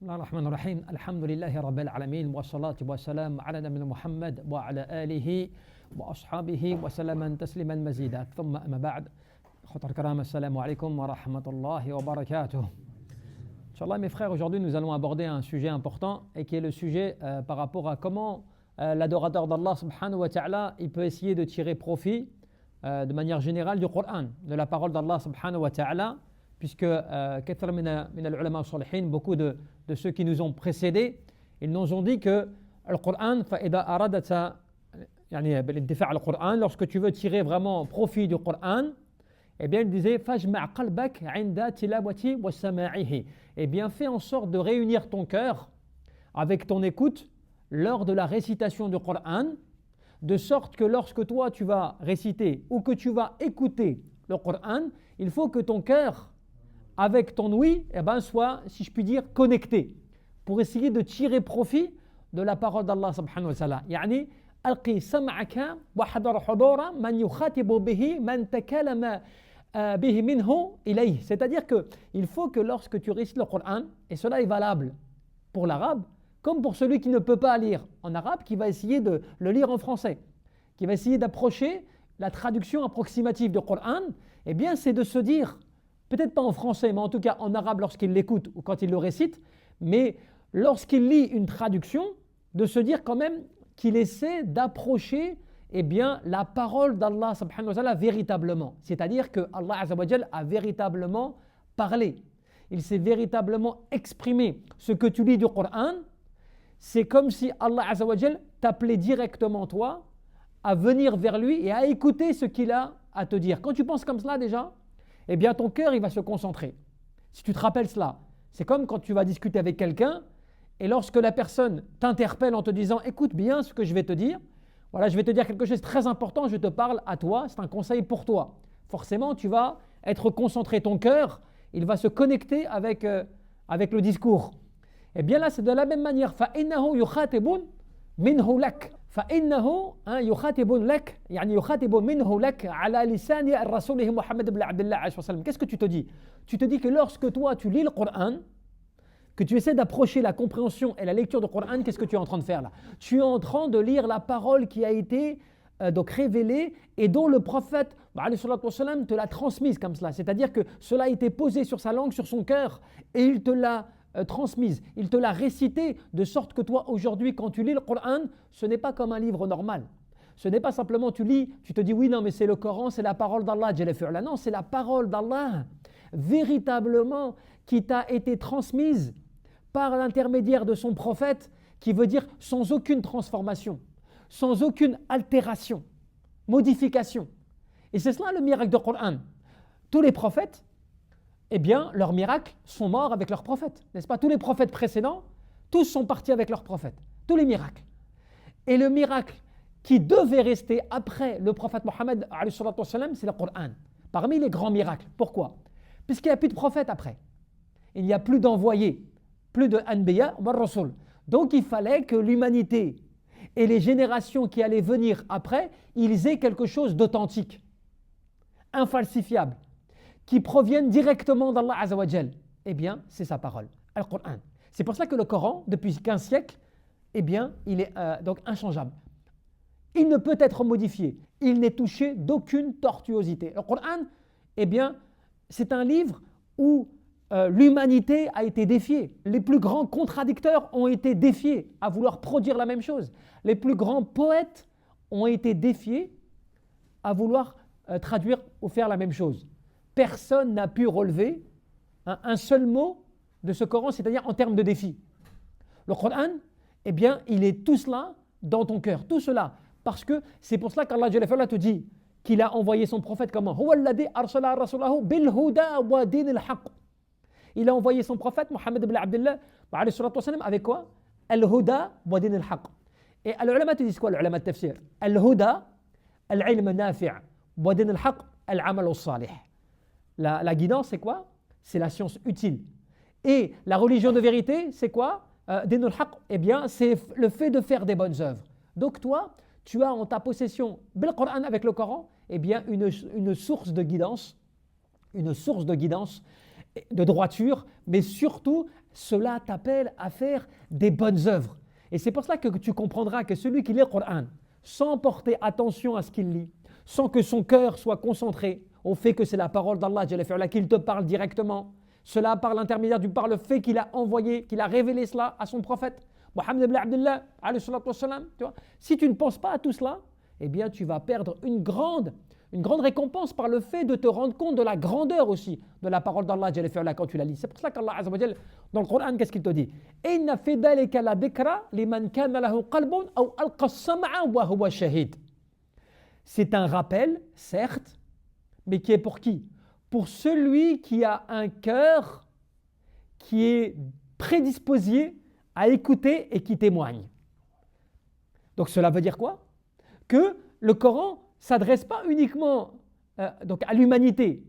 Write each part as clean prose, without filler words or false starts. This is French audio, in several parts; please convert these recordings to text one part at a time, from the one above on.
بسم الله الرحمن الرحيم الحمد لله رب العالمين والصلاة والسلام على نبينا محمد وعلى آله وأصحابه وسلم تسليما مزيدا ثم أما بعد أخوة الكرام السلام عليكم ورحمة الله وبركاته. Inch'Allah mes frères, aujourd'hui nous allons aborder un sujet important et qui est le sujet par rapport à comment l'adorateur d'Allah subhanahu wa ta'ala il peut essayer de tirer profit de manière générale du Coran, de la parole d'Allah subhanahu wa ta'ala, puisque beaucoup de ceux qui nous ont précédés, ils nous ont dit que le Coran, lorsque tu veux tirer vraiment profit du Coran, eh bien il disait eh bien fais en sorte de réunir ton cœur avec ton écoute lors de la récitation du Coran, de sorte que lorsque toi tu vas réciter ou que tu vas écouter le Coran, il faut que ton cœur avec ton ouïe soit, si je puis dire, connecté pour essayer de tirer profit de la parole d'Allah subhanahu wa ta'ala. يعني ألقي سمعك وحضر حضور من يخاطب به من تكلم به منه إليه. C'est-à-dire qu'il faut que lorsque tu récites le Coran, et cela est valable pour l'arabe comme pour celui qui ne peut pas lire en arabe, qui va essayer de le lire en français, qui va essayer d'approcher la traduction approximative du Coran, eh bien c'est de se dire, peut-être pas en français, mais en tout cas en arabe lorsqu'il l'écoute ou quand il le récite, mais lorsqu'il lit une traduction, de se dire quand même qu'il essaie d'approcher la parole d'Allah subhanahu wa ta'ala véritablement. C'est-à-dire que Allah azza wa jal a véritablement parlé. Il s'est véritablement exprimé. Ce que tu lis du Coran, c'est comme si Allah azza wa jal t'appelait directement toi à venir vers lui et à écouter ce qu'il a à te dire. Quand tu penses comme cela déjà, eh bien ton cœur il va se concentrer. Si tu te rappelles cela, c'est comme quand tu vas discuter avec quelqu'un et lorsque la personne t'interpelle en te disant écoute bien ce que je vais te dire, voilà, je vais te dire quelque chose de très important, je te parle à toi, c'est un conseil pour toi. Forcément, tu vas être concentré, ton cœur, il va se connecter avec le discours. Eh bien là, c'est de la même manière. فَإِنَّهُ يُخَاطِبٌ مِنْهُ لَكَ فإنه يخاطب لك يعني يخاطب منه لك على لسان الرسول محمد بن عبد الله عليه الصلاة والسلام. Qu'est-ce que tu te dis? Tu te dis que lorsque toi tu lis le Coran, que tu essaies d'approcher la compréhension et la lecture du Coran, qu'est-ce que tu es en train de faire là? Tu es en train de lire la parole qui a été donc révélée et dont le prophète alayhi salatu wassalam te l'a transmise comme cela. C'est-à-dire que cela a été posé sur sa langue, sur son cœur et il te l'a transmise, il te l'a récité de sorte que toi aujourd'hui quand tu lis le Coran, ce n'est pas comme un livre normal. Ce n'est pas simplement tu lis, tu te dis oui non mais c'est le Coran, c'est la parole d'Allah. Non, c'est la parole d'Allah véritablement qui t'a été transmise par l'intermédiaire de son prophète, qui veut dire sans aucune transformation, sans aucune altération, modification. Et c'est cela le miracle du Coran. Tous les prophètes, eh bien, leurs miracles sont morts avec leurs prophètes, n'est-ce pas? Tous les prophètes précédents, tous sont partis avec leurs prophètes, tous les miracles. Et le miracle qui devait rester après le prophète Mohammed, c'est le Coran, parmi les grands miracles. Pourquoi? Puisqu'il n'y a plus de prophètes après. Il n'y a plus d'envoyés, plus de anbiya wa rasul. Donc il fallait que l'humanité et les générations qui allaient venir après, ils aient quelque chose d'authentique, infalsifiable, qui proviennent directement d'Allah Azza wa Jal. Eh bien, c'est sa parole, le Coran. C'est pour ça que le Coran, depuis 15 siècles, eh bien, il est donc inchangeable. Il ne peut être modifié. Il n'est touché d'aucune tortuosité. Le Coran, eh bien, c'est un livre où l'humanité a été défiée. Les plus grands contradicteurs ont été défiés à vouloir produire la même chose. Les plus grands poètes ont été défiés à vouloir traduire ou faire la même chose. Personne n'a pu relever un seul mot de ce Coran, c'est-à-dire en termes de défi. Le Coran, eh bien, il est tout cela dans ton cœur, tout cela. Parce que c'est pour cela qu'Allah te dit qu'il a envoyé son prophète comment? Il a envoyé son prophète, Mohammed ibn Abdullah, avec quoi? Al-Huda wa din al-haq. Et les ulama te disent quoi, les ulama de tafsir? Al-Huda, al-ilm nafi' wa din al-haq, al-amal al-salih. La guidance, c'est quoi? C'est la science utile. Et la religion de vérité, c'est quoi? Dinul haq, eh bien, c'est le fait de faire des bonnes œuvres. Donc toi, tu as en ta possession, le Coran avec le Coran, eh bien, une source de guidance, de droiture, mais surtout, cela t'appelle à faire des bonnes œuvres. Et c'est pour cela que tu comprendras que celui qui lit le Coran, sans porter attention à ce qu'il lit, sans que son cœur soit concentré au fait que c'est la parole d'Allah qu'il te parle directement, cela par l'intermédiaire par le fait qu'il a envoyé, qu'il a révélé cela à son prophète, Mohammed ibn Abdullah, tu vois. Si tu ne penses pas à tout cela, eh bien tu vas perdre une grande récompense par le fait de te rendre compte de la grandeur aussi de la parole d'Allah quand tu la lis. C'est pour cela qu'Allah Azza wa Jal, dans le Coran, qu'est-ce qu'il te dit? Inna fi dhalika la dhikra liman kana lahu qalbun aw alqa as-sam'a wa huwa shahid. C'est un rappel, certes, mais qui est pour qui? Pour celui qui a un cœur qui est prédisposé à écouter et qui témoigne. Donc cela veut dire quoi? Que le Coran s'adresse pas uniquement donc à l'humanité,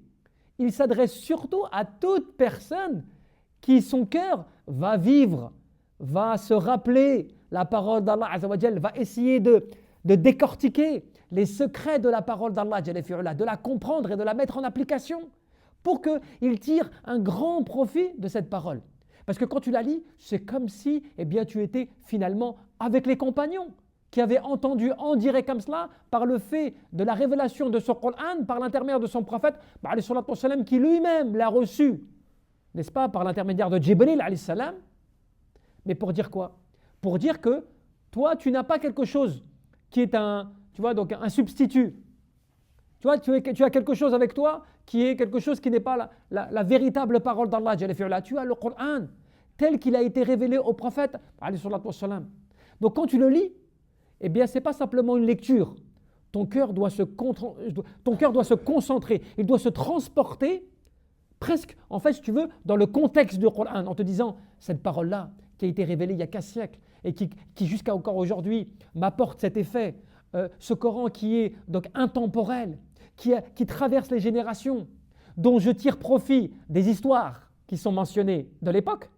il s'adresse surtout à toute personne qui son cœur va vivre, va se rappeler la parole d'Allah Azza wa Jal, va essayer de décortiquer les secrets de la parole d'Allah, de la comprendre et de la mettre en application pour qu'il tire un grand profit de cette parole. Parce que quand tu la lis, c'est comme si tu étais finalement avec les compagnons qui avaient entendu en direct comme cela par le fait de la révélation de ce Coran, par l'intermédiaire de son prophète, qui lui-même l'a reçu, n'est-ce pas, par l'intermédiaire de Jibril, mais pour dire quoi? Pour dire que toi, tu n'as pas quelque chose qui est un substitut. Tu vois, tu as quelque chose avec toi qui est quelque chose qui n'est pas la véritable parole d'Allah. Tu as le Coran tel qu'il a été révélé au prophète. Donc quand tu le lis, ce n'est pas simplement une lecture. Ton cœur doit se concentrer, il doit se transporter presque, en fait, si tu veux, dans le contexte du Coran, en te disant, cette parole-là, qui a été révélée il y a 15 siècles, et qui jusqu'à encore aujourd'hui m'apporte cet effet, ce Coran qui est donc intemporel, qui traverse les générations, dont je tire profit des histoires qui sont mentionnées de l'époque,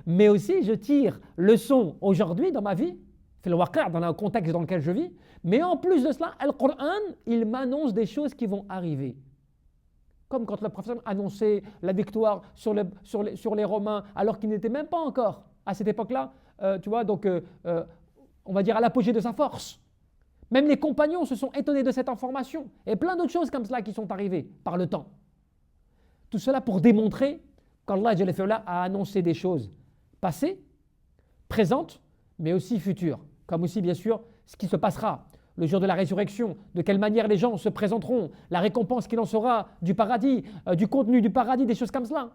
mais aussi je tire leçon aujourd'hui dans ma vie, dans le contexte dans lequel je vis, mais en plus de cela, le Coran, il m'annonce des choses qui vont arriver. Comme quand le prophète annonçait la victoire sur les Romains, alors qu'ils n'étaient même pas encore, à cette époque-là, on va dire à l'apogée de sa force. Même les compagnons se sont étonnés de cette information, et plein d'autres choses comme cela qui sont arrivées par le temps. Tout cela pour démontrer qu'Allah a annoncé des choses passées, présentes, mais aussi futures, comme aussi bien sûr ce qui se passera le jour de la résurrection, de quelle manière les gens se présenteront, la récompense qu'il en sera du paradis, du contenu du paradis, des choses comme cela.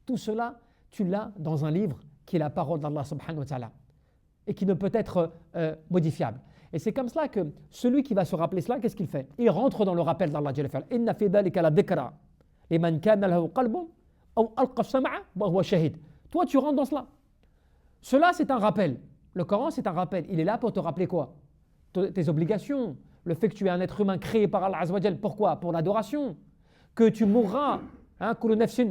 Tout cela, tu l'as dans un livre qui est la parole d'Allah subhanahu wa ta'ala et qui ne peut être modifiable. Et c'est comme cela que celui qui va se rappeler cela, qu'est-ce qu'il fait? Il rentre dans le rappel d'Allah. Inna fi dhalika la dhikra liman kana lahu qalbun aw alqa as-sam'a wa huwa shahid. Toi, tu rentres dans cela. Cela, c'est un rappel. Le Coran, c'est un rappel. Il est là pour te rappeler quoi? Tes obligations, le fait que tu es un être humain créé par Allah Azza wa Jal. Pourquoi? Pour l'adoration. Que tu mourras, kullu nafsin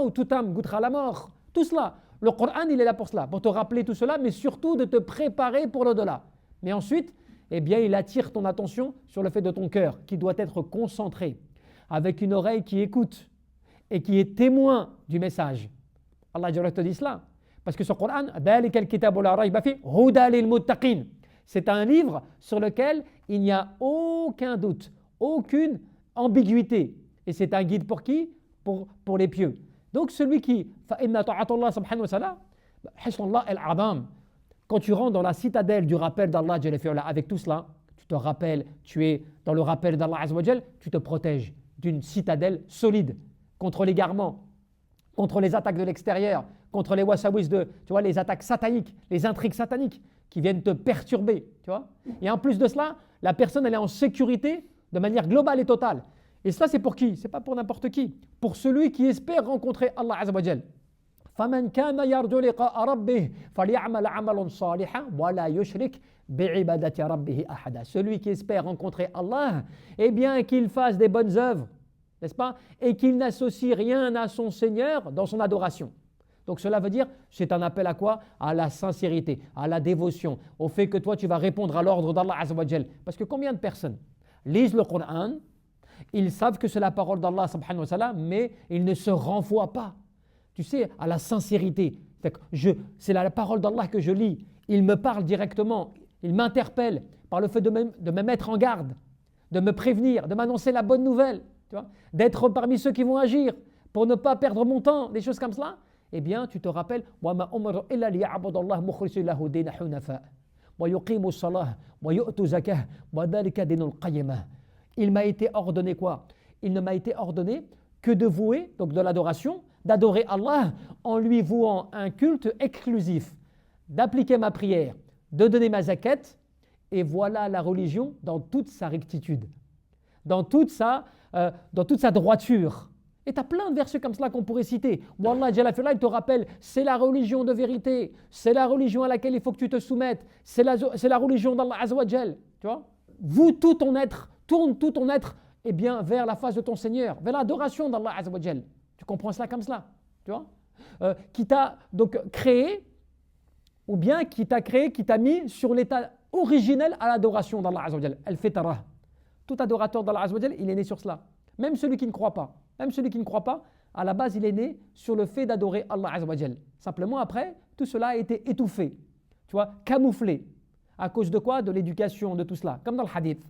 ou toute âme goûtera la mort. Tout cela. Le Coran, il est là pour cela, pour te rappeler tout cela, mais surtout de te préparer pour l'au-delà. Mais ensuite, il attire ton attention sur le fait de ton cœur qui doit être concentré, avec une oreille qui écoute et qui est témoin du message. Allah te dit cela. Parce que ce Coran, c'est un livre sur lequel il n'y a aucun doute, aucune ambiguïté. Et c'est un guide pour qui? Pour les pieux. Donc celui qui, quand tu rentres dans la citadelle du rappel d'Allah avec tout cela, tu te rappelles, tu es dans le rappel d'Allah Azza wa Jal, tu te protèges d'une citadelle solide contre l'égarement, contre les attaques de l'extérieur, contre les wasawis les attaques sataniques, les intrigues sataniques qui viennent te perturber, tu vois. Et en plus de cela, la personne elle est en sécurité de manière globale et totale. Et ça c'est pour qui? C'est pas pour n'importe qui. Pour celui qui espère rencontrer Allah Azza wa Jal. فَمَنْ كَانَ يَرْجُو لِقَاءَ رَبِّهِ فَلْيَعْمَلْ عَمَلًا صَالِحًا وَلَا يُشْرِكْ بِعِبَادَةِ رَبِّهِ أَحَدًا. Celui qui espère rencontrer Allah, qu'il fasse des bonnes œuvres, n'est-ce pas? Et qu'il n'associe rien à son Seigneur dans son adoration. Donc cela veut dire, c'est un appel à quoi? À la sincérité, à la dévotion, au fait que toi tu vas répondre à l'ordre d'Allah Azza wa Jal. Parce que combien de personnes lisent le Coran, ils savent que c'est la parole d'Allah subhanahu wa ta'ala, mais ils ne se renvoient pas. tu sais, à la sincérité. C'est la parole d'Allah que je lis. Il me parle directement, il m'interpelle par le fait de me mettre en garde, de me prévenir, de m'annoncer la bonne nouvelle, tu vois, d'être parmi ceux qui vont agir pour ne pas perdre mon temps, des choses comme cela. Eh bien, tu te rappelles, il m'a été ordonné quoi? Il ne m'a été ordonné que de vouer, donc de l'adoration, d'adorer Allah en lui vouant un culte exclusif, d'appliquer ma prière, de donner ma zakat, et voilà la religion dans toute sa rectitude, dans toute sa droiture. Et tu as plein de versets comme cela qu'on pourrait citer. Où Allah il te rappelle, c'est la religion de vérité, c'est la religion à laquelle il faut que tu te soumettes, c'est la religion d'Allah Azza wa Jal. Tu vois? Tourne tout ton être eh bien, vers la face de ton Seigneur, vers l'adoration d'Allah Azza wa Jal. Tu comprends cela comme cela, tu vois, qui t'a donc créé, ou bien qui t'a mis sur l'état originel à l'adoration d'Allah Azza wa Jal. Al-Fitara. Tout adorateur d'Allah Azza wa Jal, il est né sur cela. Même celui qui ne croit pas. Même celui qui ne croit pas, à la base, il est né sur le fait d'adorer Allah Azza wa Jal. Simplement, après, tout cela a été étouffé, tu vois, camouflé. À cause de quoi? De l'éducation, de tout cela, comme dans le hadith.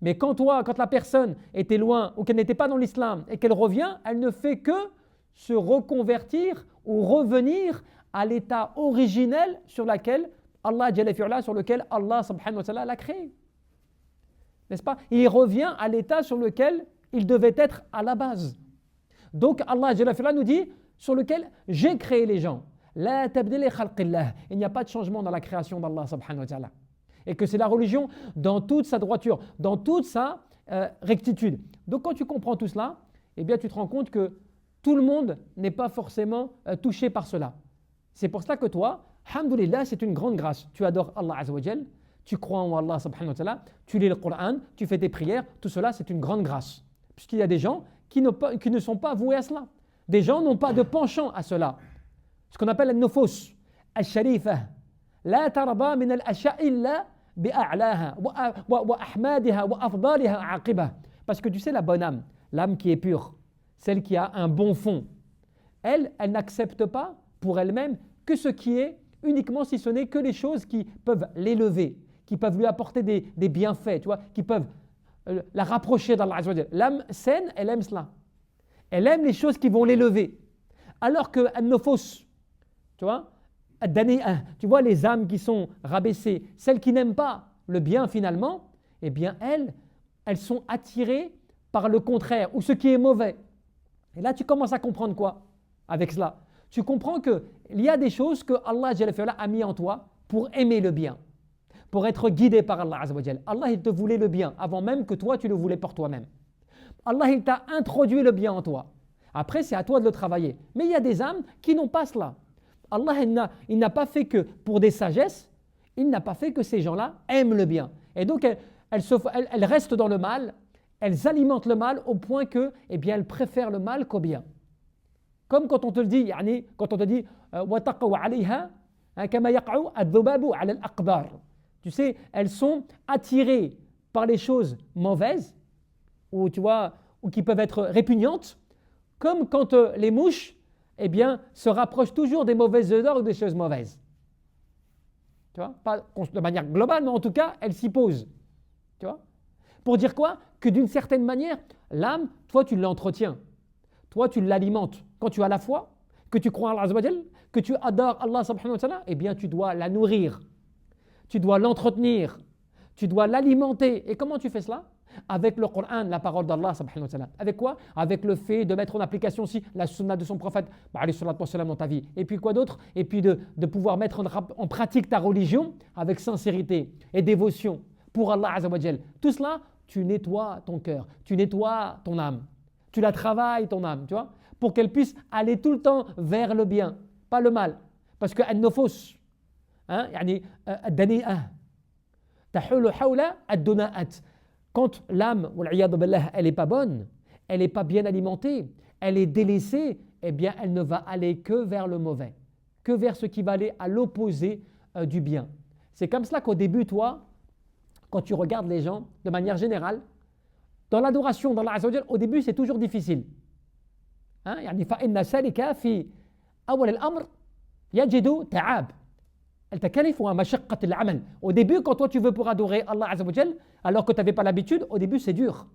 Mais quand la personne était loin ou qu'elle n'était pas dans l'islam et qu'elle revient, elle ne fait que se reconvertir ou revenir à l'état originel sur lequel Allah subhanahu wa ta'ala l'a créé. N'est-ce pas? Il revient à l'état sur lequel il devait être à la base. Donc Allah nous dit sur lequel j'ai créé les gens. La tabdila khalqillah. Il n'y a pas de changement dans la création d'Allah subhanahu wa ta'ala. Et que c'est la religion dans toute sa droiture, dans toute sa rectitude. Donc quand tu comprends tout cela, eh bien tu te rends compte que tout le monde n'est pas forcément touché par cela. C'est pour cela que toi, alhamdoulilah, c'est une grande grâce. Tu adores Allah Azza wa Jal, tu crois en Allah subhanahu wa ta'ala, tu lis le Coran, tu fais tes prières, tout cela c'est une grande grâce. Puisqu'il y a des gens qui ne sont pas voués à cela. Des gens n'ont pas de penchant à cela. Ce qu'on appelle al-nufus, al-sharifa. La tarba min al-asha illa bi'a'laha wa ahmadiha wa afdaliha aqibah. Parce que tu sais, la bonne âme, l'âme qui est pure, celle qui a un bon fond, elle n'accepte pas pour elle-même que ce qui est uniquement si ce n'est que les choses qui peuvent l'élever, qui peuvent lui apporter des bienfaits, tu vois, qui peuvent la rapprocher d'Allah Azza wa Jalla. L'âme saine, elle aime cela. Elle aime les choses qui vont l'élever. Alors que an-nufus, tu vois, tu vois les âmes qui sont rabaissées, celles qui n'aiment pas le bien finalement, eh bien elles sont attirées par le contraire ou ce qui est mauvais. Et là tu commences à comprendre quoi avec cela? Tu comprends qu'il y a des choses que Allah a mis en toi pour aimer le bien, pour être guidé par Allah Azza wa Jalla. Allah il te voulait le bien avant même que toi tu le voulais pour toi-même. Allah il t'a introduit le bien en toi. Après c'est à toi de le travailler. Mais il y a des âmes qui n'ont pas cela. Allah il n'a pas fait que pour des sagesses, il n'a pas fait que ces gens-là aiment le bien. Et donc elles restent dans le mal, elles alimentent le mal au point que, eh bien, elles préfèrent le mal qu'au bien. Comme quand on te dit, وَتَقَوْ عَلَيْهَا كَمَا يَقْعُ الذُّبَابُ عَلَى الْأَقْدَارِ. Tu sais, elles sont attirées par les choses mauvaises, ou tu vois, ou qui peuvent être répugnantes, comme quand les mouches, eh bien, se rapprochent toujours des mauvaises odeurs ou des choses mauvaises. Tu vois, pas de manière globale, mais en tout cas, elles s'y posent. Tu vois, pour dire quoi? Que d'une certaine manière, l'âme, toi, tu l'entretiens. Toi, tu l'alimentes. Quand tu as la foi, que tu crois en Allah Azza wa Jal, que tu adores Allah subhanahu wa ta'ala, eh bien, tu dois la nourrir. Tu dois l'entretenir. Tu dois l'alimenter. Et comment tu fais cela? Avec le Coran, la parole d'Allah subhanahu wa ta'ala. Avec quoi? Avec le fait de mettre en application aussi la sunna de son prophète dans ta vie. Et puis quoi d'autre? Et puis de pouvoir mettre en pratique ta religion avec sincérité et dévotion pour Allah Azza wa Jal. Tout cela, tu nettoies ton cœur, tu nettoies ton âme. Tu la travailles ton âme, tu vois, pour qu'elle puisse aller tout le temps vers le bien, pas le mal. Parce que an-nufus, quand l'âme, elle n'est pas bonne, elle n'est pas bien alimentée, elle est délaissée, eh bien elle ne va aller que vers le mauvais, que vers ce qui va aller à l'opposé du bien. C'est comme cela qu'au début, toi, quand tu regardes les gens, de manière générale, dans l'adoration d'Allah Azza wa Jal, au début c'est toujours difficile. يعني فإن سالك في أول الأمر يجد تعب التكاليف ومشقة العمل. Au début, quand toi tu veux pour adorer Allah Azza wa Jal, alors que tu n'avais pas l'habitude, au début c'est dur.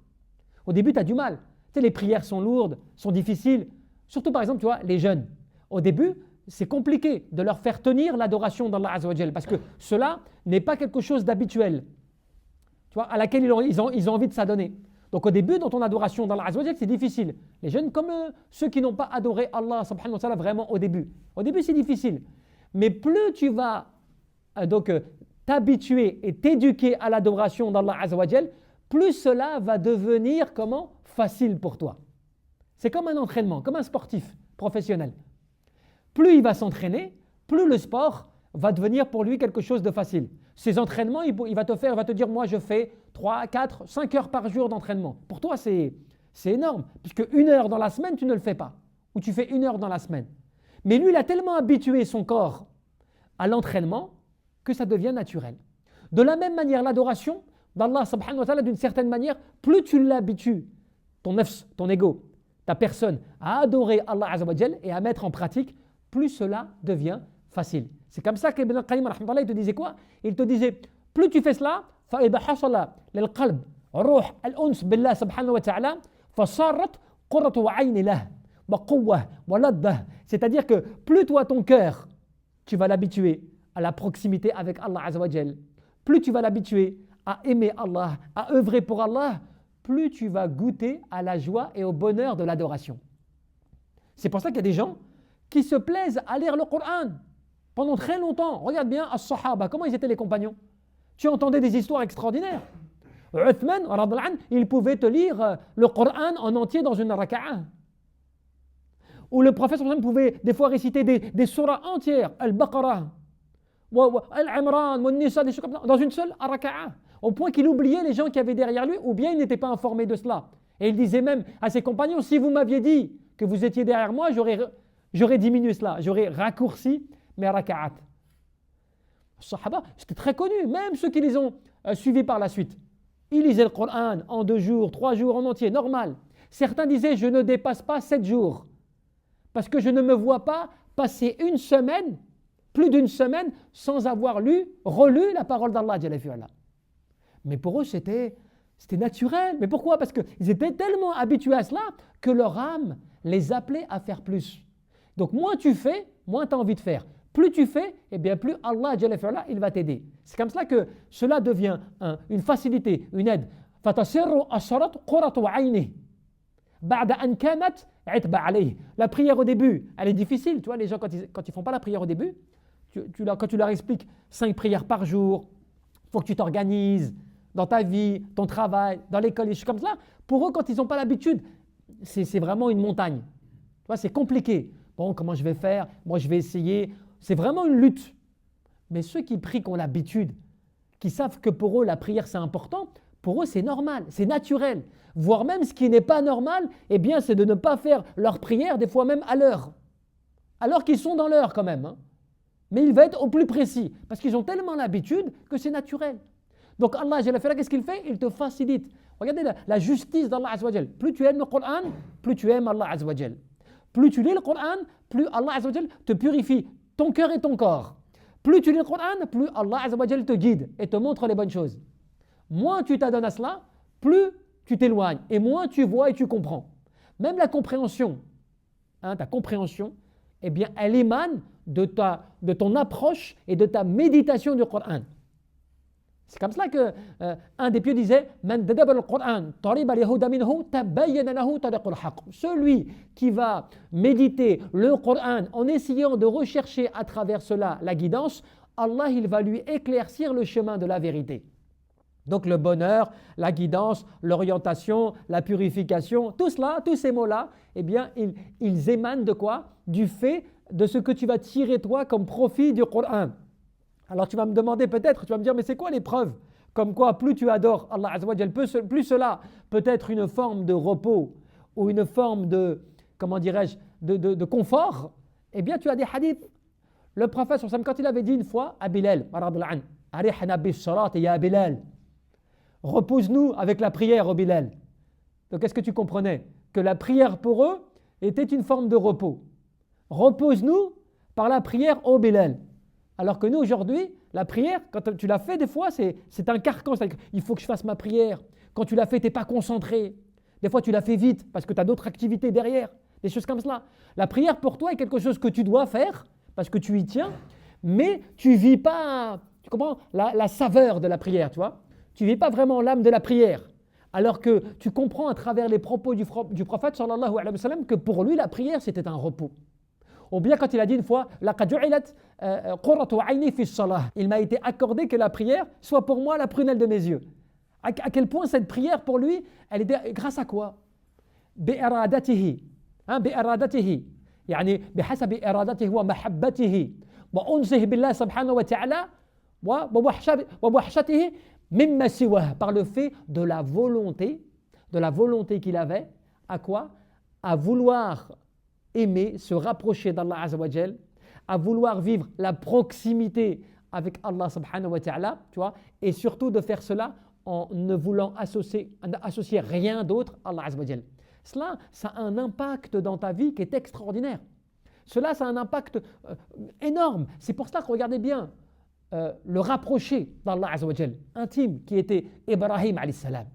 Au début tu as du mal. Tu sais, les prières sont lourdes, sont difficiles. Surtout par exemple, tu vois, les jeunes. Au début, c'est compliqué de leur faire tenir l'adoration d'Allah Azza wa Jal parce que cela n'est pas quelque chose d'habituel, tu vois, à laquelle ils ont envie de s'adonner. Donc au début, dans ton adoration d'Allah Azza wa Jal, c'est difficile. Les jeunes, comme ceux qui n'ont pas adoré Allah subhanahu wa ta'ala vraiment au début. Au début, c'est difficile. Mais plus tu vas t'habituer et t'éduquer à l'adoration d'Allah Azza wa Jal, plus cela va devenir comment? Facile pour toi. C'est comme un entraînement, comme un sportif professionnel. Plus il va s'entraîner, plus le sport va devenir pour lui quelque chose de facile. Ces entraînements, il va te dire, moi je fais 3, 4, 5 heures par jour d'entraînement. Pour toi, c'est énorme, puisque 1 heure dans la semaine, tu ne le fais pas. Ou tu fais 1 heure dans la semaine. Mais lui, il a tellement habitué son corps à l'entraînement que ça devient naturel. De la même manière, l'adoration d'Allah subhanahu wa ta'ala, d'une certaine manière, plus tu l'habitues, ton nafs, ton ego, ta personne, à adorer Allah Azza wa Jal et à mettre en pratique, plus cela devient facile. C'est comme ça qu'Ibn al-Qayyim il te disait quoi? Il te disait, plus tu fais cela, فَإِذَا حَصَلَ لِلْقَلْبِ روح الأنس بالله سبحانه وتعالى فصارت قرة عين له وقوة ولذة. C'est-à-dire que plus toi ton cœur, tu vas l'habituer à la proximité avec Allah Azza wa Jal, plus tu vas l'habituer à aimer Allah, à œuvrer pour Allah, plus tu vas goûter à la joie et au bonheur de l'adoration. C'est pour ça qu'il y a des gens qui se plaisent à lire le Coran pendant très longtemps. Regarde bien as-Sahaba, comment ils étaient les compagnons. Tu entendais des histoires extraordinaires. Uthman, il pouvait te lire le Coran en entier dans une raka'a. Ou le prophète pouvait des fois réciter des surahs entières, Al-Baqarah, Al-Imran, Al-Nisa, des choses comme ça, dans une seule raka'a. Au point qu'il oubliait les gens qui avaient derrière lui, ou bien il n'était pas informé de cela. Et il disait même à ses compagnons, si vous m'aviez dit que vous étiez derrière moi, j'aurais diminué cela, j'aurais raccourci mes raka'at. Les Sahaba, c'était très connu, même ceux qui les ont suivis par la suite. Ils lisaient le Coran en 2 jours, 3 jours en entier, normal. Certains disaient, je ne dépasse pas 7 jours, parce que je ne me vois pas passer une semaine, plus d'une semaine, sans avoir relu la parole d'Allah. Mais pour eux, c'était naturel. Mais pourquoi? Parce qu'ils étaient tellement habitués à cela que leur âme les appelait à faire plus. Donc moins tu fais, moins tu as envie de faire. Plus tu fais, eh bien plus Allah il va t'aider. C'est comme cela que cela devient une facilité, une aide. La prière au début, elle est difficile. Tu vois, les gens, quand ils font pas la prière au début, quand tu leur expliques 5 prières par jour, il faut que tu t'organises dans ta vie, ton travail, dans l'école, des choses comme ça. Pour eux, quand ils n'ont pas l'habitude, c'est vraiment une montagne. Tu vois, c'est compliqué. Bon, comment je vais faire? Moi, je vais essayer. C'est vraiment une lutte. Mais ceux qui prient, qui ont l'habitude, qui savent que pour eux, la prière, c'est important, pour eux, c'est normal, c'est naturel. Voire même ce qui n'est pas normal, eh bien, c'est de ne pas faire leur prière, des fois même à l'heure. Alors qu'ils sont dans l'heure quand même. Mais il va être au plus précis, parce qu'ils ont tellement l'habitude que c'est naturel. Donc Allah, qu'est-ce qu'il fait? Il te facilite. Regardez la justice d'Allah Azza wa Jal. Plus tu aimes le Coran, plus tu aimes Allah Azza wa Jal. Plus tu lis le Coran, plus Allah Azza wa Jal te purifie ton cœur et ton corps. Plus tu lis le Coran, plus Allah Azza wa Jal te guide et te montre les bonnes choses. Moins tu t'adonnes à cela, plus tu t'éloignes et moins tu vois et tu comprends. Même la compréhension, ta compréhension, eh bien, elle émane de ton approche et de ta méditation du Coran. C'est comme cela que un des pieux disait celui qui va méditer le Coran en essayant de rechercher à travers cela la guidance, Allah il va lui éclaircir le chemin de la vérité. Donc le bonheur, la guidance, l'orientation, la purification, tout cela, tous ces mots-là, eh bien ils émanent de quoi? Du fait de ce que tu vas tirer toi comme profit du Coran. Alors tu vas me demander peut-être, tu vas me dire mais c'est quoi les preuves? Comme quoi plus tu adores Allah Azza wa Jal, plus cela peut être une forme de repos ou une forme de, comment dirais-je, de confort. Eh bien tu as des hadiths. Le prophète quand il avait dit une fois à Bilal, arihna bis-salat ya Bilal, repose-nous avec la prière au Bilal. Donc est-ce que tu comprenais que la prière pour eux était une forme de repos. Repose-nous par la prière au Bilal. Alors que nous, aujourd'hui, la prière, quand tu l'as fait, des fois, c'est un carcan. Il faut que je fasse ma prière. Quand tu l'as fait, tu n'es pas concentré. Des fois, tu l'as fait vite parce que tu as d'autres activités derrière. Des choses comme cela. La prière, pour toi, est quelque chose que tu dois faire parce que tu y tiens, mais tu ne vis pas, tu comprends, la saveur de la prière, tu vois. Tu ne vis pas vraiment l'âme de la prière. Alors que tu comprends à travers les propos du prophète, sallallahu alayhi wa sallam, que pour lui, la prière, c'était un repos. Ou bien quand il a dit une fois, il m'a été accordé que la prière soit pour moi la prunelle de mes yeux. À quel point cette prière pour lui, elle est grâce à quoi? بإرادته بإرادته يعني بحسب إرادته ومحبته وأنسه بالله سبحانه وتعالى ووحشته مما سواه, par le fait de la volonté qu'il avait à quoi? À vouloir aimer, se rapprocher d'Allah Azza wa Jal, à vouloir vivre la proximité avec Allah subhanahu wa ta'ala, tu vois, et surtout de faire cela en ne voulant associer rien d'autre à Allah Azza wa Jal. Cela, ça a un impact dans ta vie qui est extraordinaire. Cela, ça a un impact énorme. C'est pour cela que regardez bien le rapproché d'Allah Azza wa Jal, intime, qui était Ibrahim alayhi salam.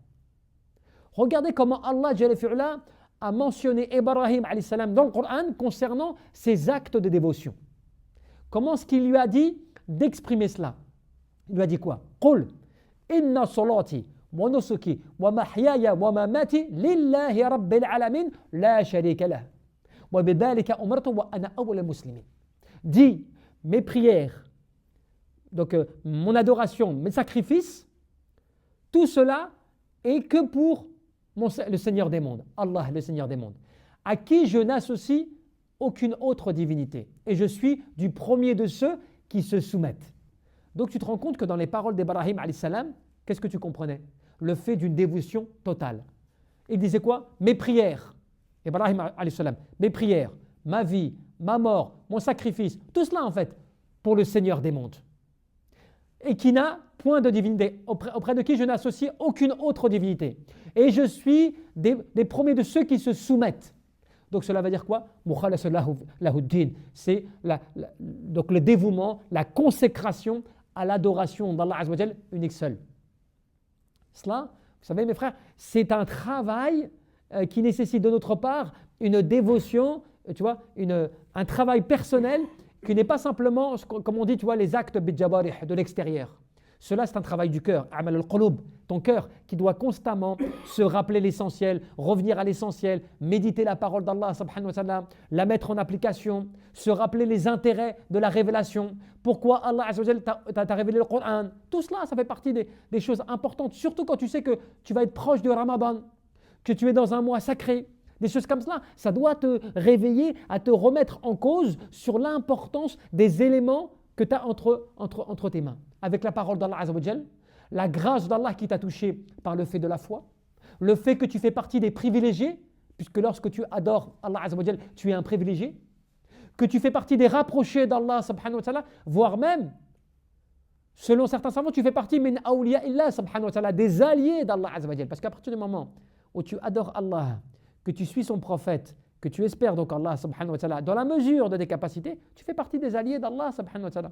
Regardez comment Allah Jalla fi'ala a mentionné Ibrahim alayhi salam dans le Coran concernant ses actes de dévotion. Comment est-ce qu'il lui a dit d'exprimer cela? Il lui a dit quoi? Qul inna salati wa nusuki wa mahyaya wa mamati lillahi rabbil alamin la sharika lah wa bidhalika umirtu wa ana awwalul muslimin. Dis mes prières, donc mon adoration, mes sacrifices, tout cela est que pour le Seigneur des mondes, Allah le Seigneur des mondes, à qui je n'associe aucune autre divinité. Et je suis du premier de ceux qui se soumettent. Donc tu te rends compte que dans les paroles d'Ibrahim alayhi salam, qu'est-ce que tu comprenais? Le fait d'une dévotion totale. Il disait quoi? Mes prières, Ibrahim alayhi salam, mes prières, ma vie, ma mort, mon sacrifice, tout cela en fait, pour le Seigneur des mondes. Et qui n'a point de divinité, auprès de qui je n'associe aucune autre divinité. Et je suis des premiers de ceux qui se soumettent. Donc cela veut dire quoi? C'est donc le dévouement, la consécration à l'adoration d'Allah Azza wa Jal, unique seul. Cela, vous savez mes frères, c'est un travail qui nécessite de notre part une dévotion, tu vois, un travail personnel qui n'est pas simplement, comme on dit, tu vois, les actes de l'extérieur. Cela, c'est un travail du cœur, amal al-qulub, ton cœur qui doit constamment se rappeler l'essentiel, revenir à l'essentiel, méditer la parole d'Allah subhanahu wa ta'ala, la mettre en application, se rappeler les intérêts de la révélation, pourquoi Allah azza wa jal t'a révélé le Coran. Tout cela, ça fait partie des choses importantes, surtout quand tu sais que tu vas être proche de Ramadan, que tu es dans un mois sacré. Des choses comme cela, ça doit te réveiller à te remettre en cause sur l'importance des éléments que tu as entre tes mains. Avec la parole d'Allah Azza wa Jal, la grâce d'Allah qui t'a touché par le fait de la foi, le fait que tu fais partie des privilégiés, puisque lorsque tu adores Allah Azza wa Jal, tu es un privilégié, que tu fais partie des rapprochés d'Allah subhanahu wa ta'ala, voire même, selon certains savants, tu fais partie min awliya illah subhanahu wa ta'ala, des alliés d'Allah Azza wa Jal. Parce qu'à partir du moment où tu adores Allah, que tu suis son prophète, que tu espères donc Allah subhanahu wa ta'ala, dans la mesure de tes capacités, tu fais partie des alliés d'Allah subhanahu wa ta'ala.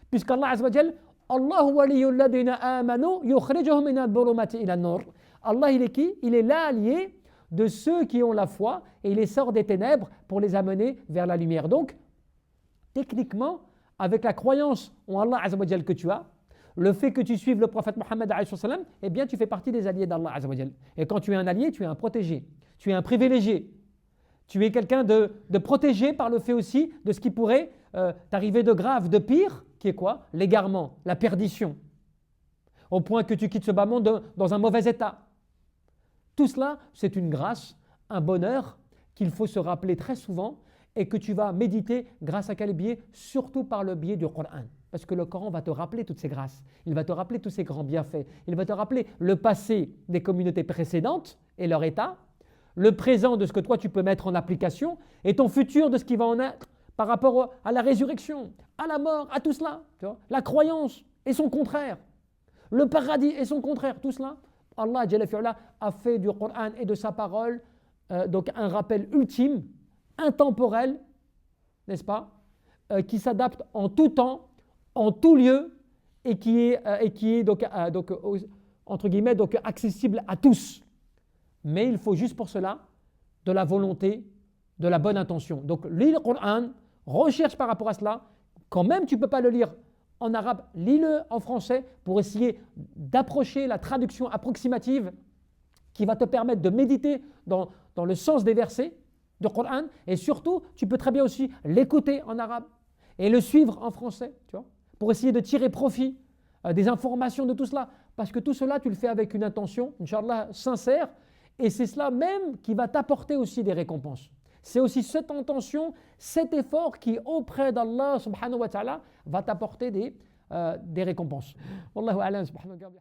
Puisqu'Allah azza wa jal, Allahu waliyul ladina amanu yukhrijuhum min al-dhulumati ila an-nur. Allah, il est qui? Il est l'allié de ceux qui ont la foi et il les sort des ténèbres pour les amener vers la lumière. Donc, techniquement, avec la croyance en Allah azza wa jal que tu as, le fait que tu suives le prophète Mohammed alayhi salam, eh bien tu fais partie des alliés d'Allah azza wa jal. Et quand tu es un allié, tu es un protégé, tu es un privilégié. Tu es quelqu'un de protégé par le fait aussi de ce qui pourrait t'arriver de grave, de pire, qui est quoi? L'égarement, la perdition. Au point que tu quittes ce bas monde dans un mauvais état. Tout cela, c'est une grâce, un bonheur qu'il faut se rappeler très souvent et que tu vas méditer grâce à quel biais? Surtout par le biais du Coran. Parce que le Coran va te rappeler toutes ces grâces. Il va te rappeler tous ces grands bienfaits. Il va te rappeler le passé des communautés précédentes et leur état, le présent de ce que toi tu peux mettre en application et ton futur de ce qui va en être par rapport à la résurrection, à la mort, à tout cela. Tu vois, la croyance et son contraire, le paradis et son contraire, tout cela. Allah Jalla fi'ala a fait du Coran et de sa parole donc un rappel ultime intemporel, n'est-ce pas, qui s'adapte en tout temps, en tout lieu, et qui est donc, entre guillemets, donc accessible à tous. Mais il faut juste pour cela de la volonté, de la bonne intention. Donc lis le Coran, recherche par rapport à cela. Quand même tu ne peux pas le lire en arabe, lis-le en français pour essayer d'approcher la traduction approximative qui va te permettre de méditer dans le sens des versets du Coran. Et surtout, tu peux très bien aussi l'écouter en arabe et le suivre en français, tu vois, pour essayer de tirer profit des informations de tout cela. Parce que tout cela, tu le fais avec une intention, Inch'Allah, sincère. Et c'est cela même qui va t'apporter aussi des récompenses. C'est aussi cette intention, cet effort qui, auprès d'Allah subhanahu wa ta'ala, va t'apporter des récompenses. Wallahu a'lam subhanahu wa ta'ala.